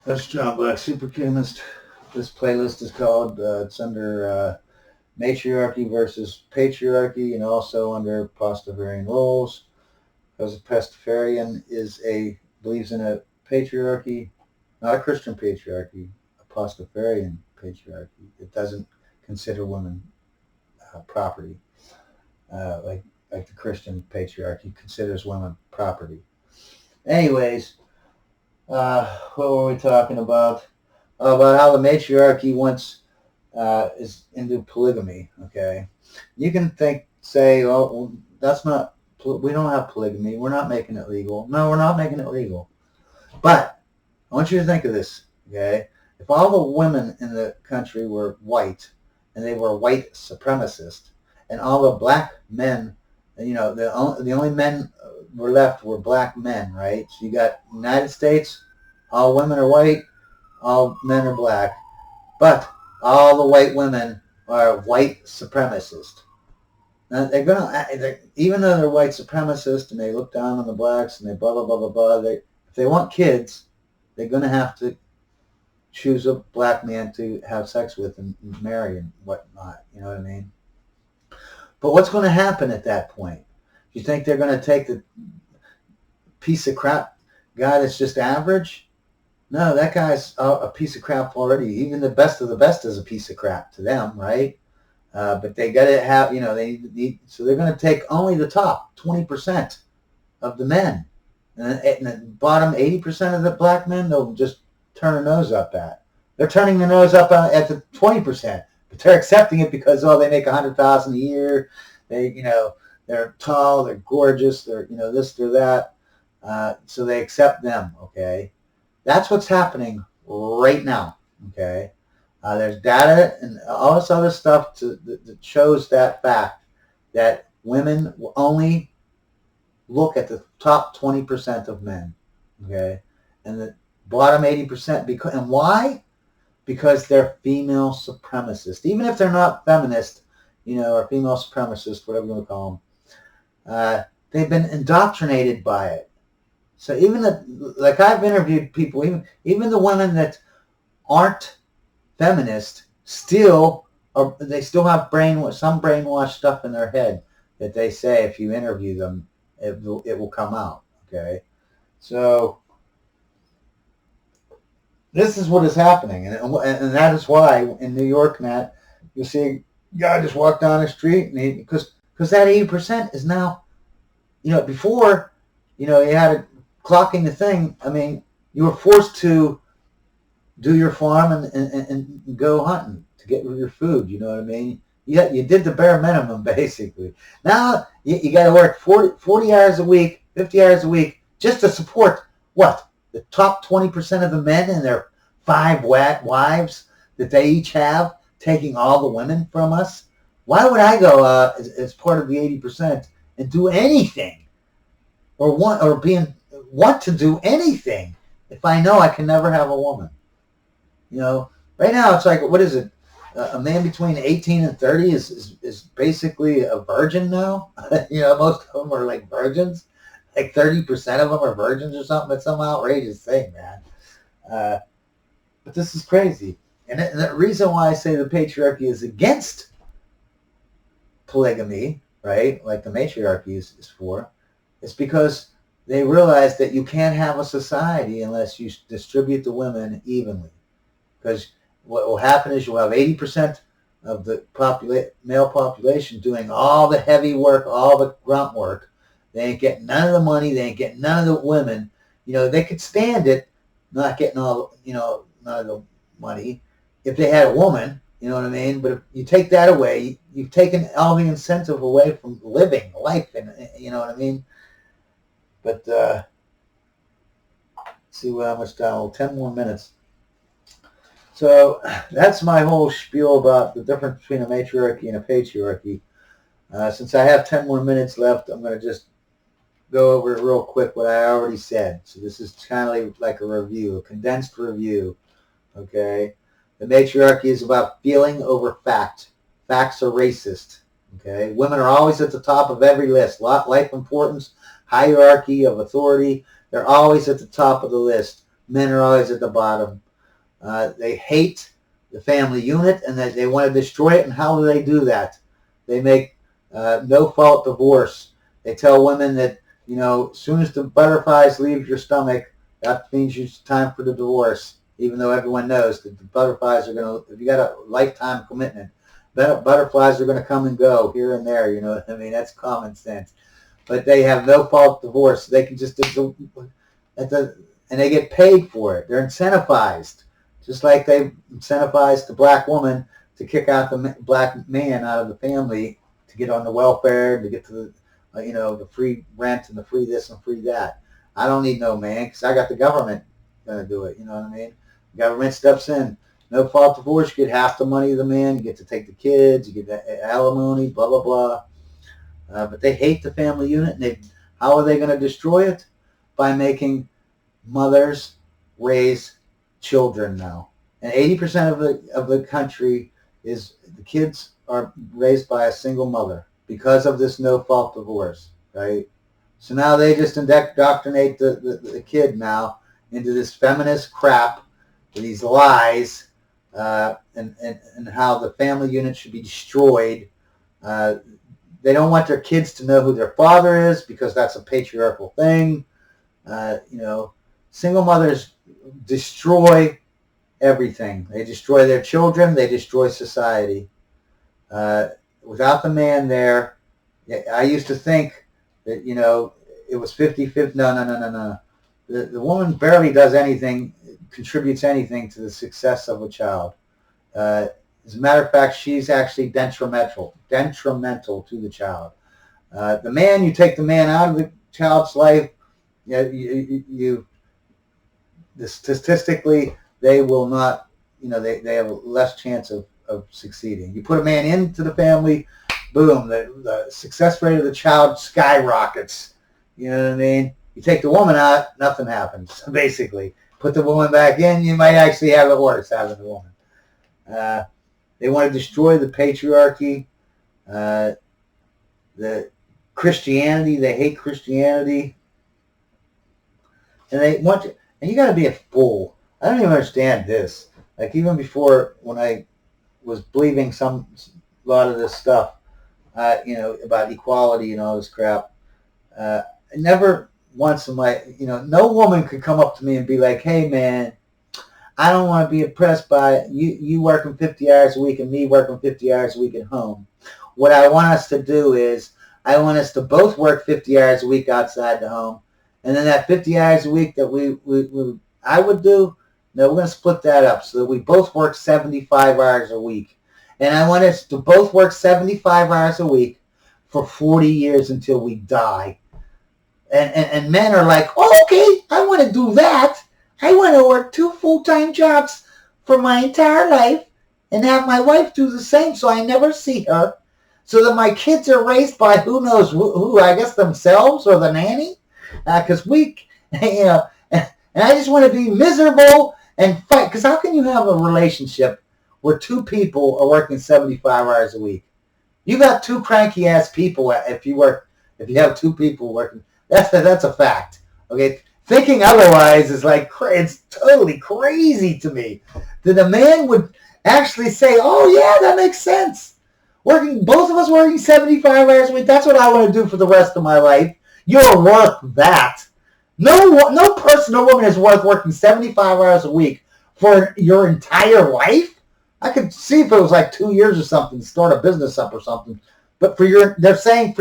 That's John Black, Super Chemist. This playlist is called, it's under Matriarchy versus Patriarchy and also under Pastafarian Roles. Because a Pastafarian believes in a patriarchy, not a Christian patriarchy, a Pastafarian patriarchy. It doesn't consider women property, like the Christian patriarchy considers women property. Anyways, what were we talking about? About how the matriarchy is into polygamy. Okay, you can say, well, that's not. We don't have polygamy. We're not making it legal. No, we're not making it legal. But I want you to think of this. Okay, if all the women in the country were white, and they were white supremacists, and all the black men, the only men were left were black men, right? So you got United States, all women are white, all men are black, but all the white women are white supremacists. Now even though they're white supremacists and they look down on the blacks and they blah blah blah blah blah. If they want kids, they're gonna have to choose a black man to have sex with and marry and whatnot. You know what I mean? But what's going to happen at that point? You think they're going to take the piece of crap guy that's just average? No, that guy's a piece of crap already. Even the best of the best is a piece of crap to them, right? But they got to have, so they're going to take only the top 20% of the men. And the bottom 80% of the black men, they'll just turn their nose up at. They're turning their nose up at the 20%, but they're accepting it because, they make $100,000 a year. They're tall, they're gorgeous, they're, this, they're that. So they accept them, okay? That's what's happening right now, okay? There's data and all this other stuff that shows that fact that women will only look at the top 20% of men, okay? And the bottom 80%, and why? Because they're female supremacists. Even if they're not feminist, or female supremacist, whatever you want to call them, they've been indoctrinated by it. So even like I've interviewed people, even the women that aren't feminist they still have some brainwashed stuff in their head that they say if you interview them, it will come out. Okay, so this is what is happening, and that is why in New York, Matt, you see a guy just walk down the street, and because that 80% is now, before, you had a clocking the thing. I mean, you were forced to do your farm and go hunting to get your food. You know what I mean? You did the bare minimum, basically. Now you got to work 40 hours a week, 50 hours a week, just to support what? The top 20% of the men and their 5 wives that they each have, taking all the women from us. Why would I go as part of the 80% and do anything or want to do anything if I know I can never have a woman? Right now it's like, what is it? A man between 18 and 30 is basically a virgin now. Most of them are like virgins. Like 30% of them are virgins or something. It's some outrageous thing, man. But this is crazy. And the reason why I say the patriarchy is against polygamy, right, like the matriarchy is for, is because they realize that you can't have a society unless you distribute the women evenly. Because what will happen is you'll have 80% of the male population doing all the heavy work, all the grunt work. They ain't getting none of the money. They ain't getting none of the women. They could stand it, not getting all, none of the money if they had a woman. You know what I mean? But if you take that away, you've taken all the incentive away from living life, and you know what I mean? But let's see how much time. 10 more minutes. So that's my whole spiel about the difference between a matriarchy and a patriarchy. Since I have 10 more minutes left, I'm going to just go over real quick what I already said. So this is kind of like a review, a condensed review. Okay? The matriarchy is about feeling over fact. Facts are racist. Okay? Women are always at the top of every list. Life importance, hierarchy of authority. They're always at the top of the list. Men are always at the bottom. They hate the family unit, and they want to destroy it. And how do they do that? They make no-fault divorce. They tell women that, as soon as the butterflies leave your stomach, that means it's time for the divorce, even though everyone knows that the butterflies are going to, if you got a lifetime commitment, butterflies are going to come and go here and there, that's common sense. But they have no-fault divorce. They can just, and they get paid for it. They're incentivized, just like they incentivized the black woman to kick out the black man out of the family to get on the welfare, to get to the, the free rent and the free this and free that. I don't need no man because I got the government going to do it. You know what I mean? The government steps in. No fault divorce. You get half the money of the man. You get to take the kids. You get the alimony. Blah blah blah. But they hate the family unit. And how are they going to destroy it? By making mothers raise children now. And 80% of the country is the kids are raised by a single mother because of this no-fault divorce, right? So now they just indoctrinate the kid now into this feminist crap, these lies, and how the family unit should be destroyed. They don't want their kids to know who their father is because that's a patriarchal thing. Single mothers destroy everything. They destroy their children. They destroy society. Without the man there, I used to think that, it was 50-50. No. The woman barely does anything, contributes anything to the success of a child. As a matter of fact, she's actually detrimental to the child. The man, you take the man out of the child's life, statistically, they will not, they have a less chance of succeeding. You put a man into the family, boom, the success rate of the child skyrockets. You know what I mean? You take the woman out, nothing happens, basically. Put the woman back in, you might actually have it worse having the woman. They want to destroy the patriarchy, the Christianity. They hate Christianity. And they want you, and you got to be a fool. I don't even understand this. Like, even before, when I was believing a lot of this stuff, about equality and all this crap, I never once in my, no woman could come up to me and be like, hey man, I don't want to be oppressed by you working 50 hours a week and me working 50 hours a week at home. What I want us to do is, I want us to both work 50 hours a week outside the home. And then that 50 hours a week that I would do, no, we're going to split that up so that we both work 75 hours a week. And I want us to both work 75 hours a week for 40 years until we die. And men are like, oh, okay, I want to do that. I want to work 2 full-time jobs for my entire life and have my wife do the same so I never see her, so that my kids are raised by who knows who, I guess themselves or the nanny. Because and I just want to be miserable and fight. Because how can you have a relationship where 2 people are working 75 hours a week? You got 2 cranky ass people if you have 2 people working. That's a fact. Okay, thinking otherwise is like, it's totally crazy to me that a man would actually say, "Oh yeah, that makes sense. Both of us working 75 hours a week. That's what I want to do for the rest of my life." You're worth that. No person or woman is worth working 75 hours a week for your entire life. I could see if it was like 2 years or something, start a business up or something. But they're saying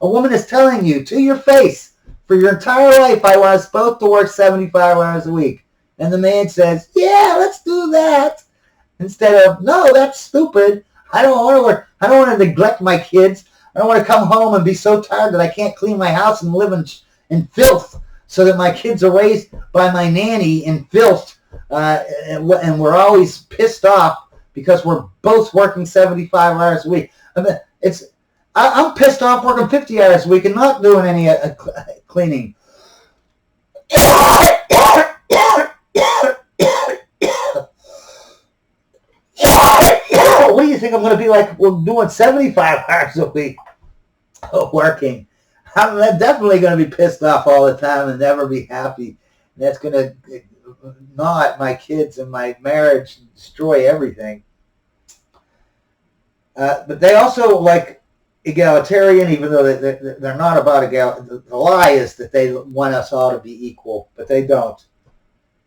a woman is telling you to your face, for your entire life, I want us both to work 75 hours a week. And the man says, yeah, let's do that. Instead of, no, that's stupid. I don't want to work. I don't want to neglect my kids. I don't want to come home and be so tired that I can't clean my house and live in filth, so that my kids are raised by my nanny in filth, and we're always pissed off because we're both working 75 hours a week. I mean, I'm pissed off working 50 hours a week and not doing any cleaning. What do you think I'm going to be like? We're doing 75 hours a week working. I'm definitely going to be pissed off all the time and never be happy. That's going to not my kids and my marriage, destroy everything. But they also like egalitarian, even though they're not about egalitarian. The lie is that they want us all to be equal, but they don't.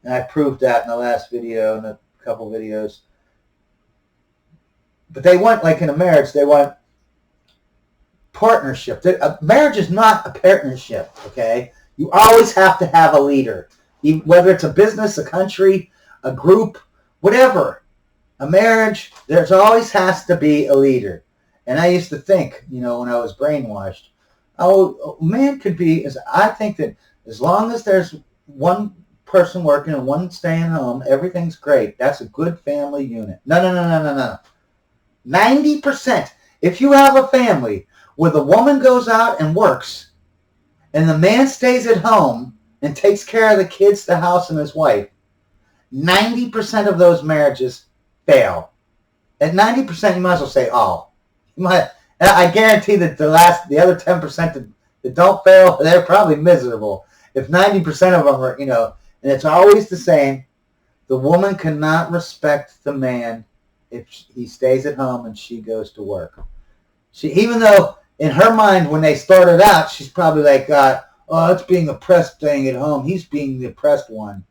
And I proved that in the last video and a couple videos. But they want, like in a marriage, they want partnership. A marriage is not a partnership, okay? You always have to have a leader, whether it's a business, a country, a group, whatever. A marriage, there's always has to be a leader. And I used to think, when I was brainwashed, oh, man could be, I think that as long as there's one person working and one staying home, everything's great. That's a good family unit. No. 90%. If you have a family where the woman goes out and works and the man stays at home and takes care of the kids, the house, and his wife, 90% of those marriages fail. At 90%, you might as well say all. I guarantee that the other 10% that don't fail, they're probably miserable. If 90% of them are, and it's always the same, the woman cannot respect the man if he stays at home and she goes to work. Even though in her mind when they started out, she's probably like, oh, it's being oppressed staying at home. He's being the oppressed one.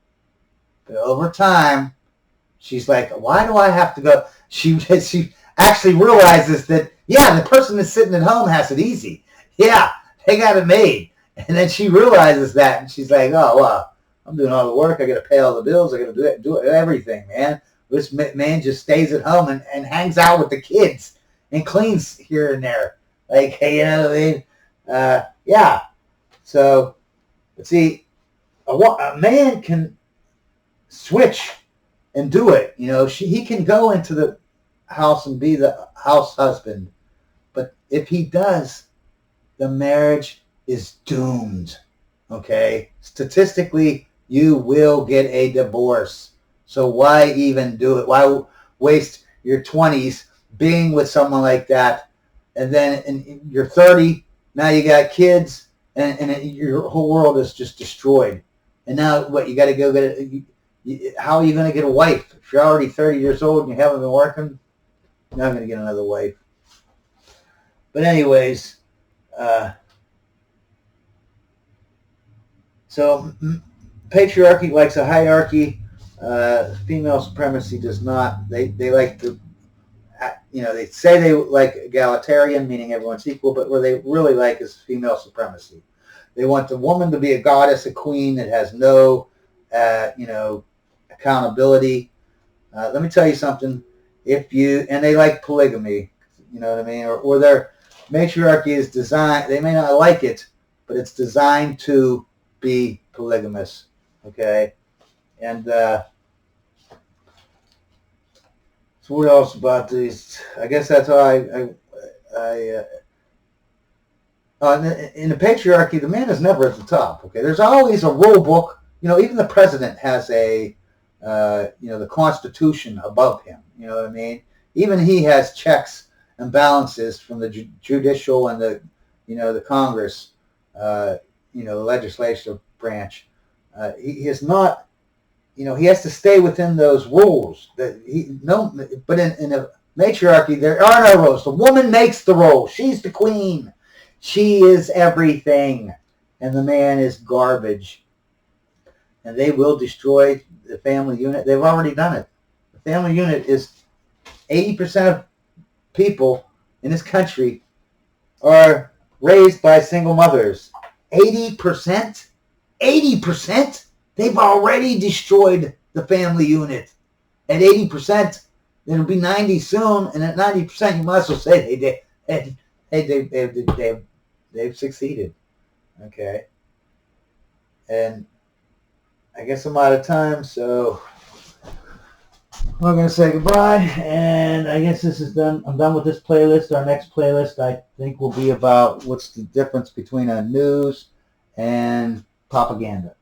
But over time, she's like, why do I have to go? She actually realizes that, yeah, the person that's sitting at home has it easy. Yeah, they got it made. And then she realizes that, and she's like, oh, well, I'm doing all the work. I got to pay all the bills. I got to do everything, man. This man just stays at home and hangs out with the kids and cleans here and there. Like, hey, you know what I mean? Yeah. So, but see, a man can switch and do it. He can go into the house and be the house husband. But if he does, the marriage is doomed. Okay? Statistically, you will get a divorce. So why even do it? Why waste your 20s being with someone like that? And then you're 30, now you got kids, and your whole world is just destroyed. And now what, you got to go get it? How are you going to get a wife? If you're already 30 years old and you haven't been working, you're not going to get another wife. But anyways, so patriarchy likes a hierarchy. Female supremacy does not. They like to, they say they like egalitarian, meaning everyone's equal, but what they really like is female supremacy. They want the woman to be a goddess, a queen that has no, accountability. Let me tell you something. And they like polygamy, you know what I mean? Or their matriarchy is designed, they may not like it, but it's designed to be polygamous, okay? And so what else about these? I guess that's how in the patriarchy, the man is never at the top, okay? There's always a rule book. Even the president has the Constitution above him, you know what I mean? Even he has checks and balances from the judicial and the Congress, the legislative branch. He is not, he has to stay within those rules. But in a matriarchy, there are no rules. The woman makes the rules. She's the queen. She is everything. And the man is garbage. And they will destroy the family unit. They've already done it. The family unit is 80% of people in this country are raised by single mothers. 80%? 80%? They've already destroyed the family unit. At 80%, it'll be 90 soon, and at 90%, you might as well say they've succeeded. Okay? And I guess I'm out of time, so we're going to say goodbye, and I guess this is done. I'm done with this playlist. Our next playlist, I think, will be about what's the difference between a news and propaganda.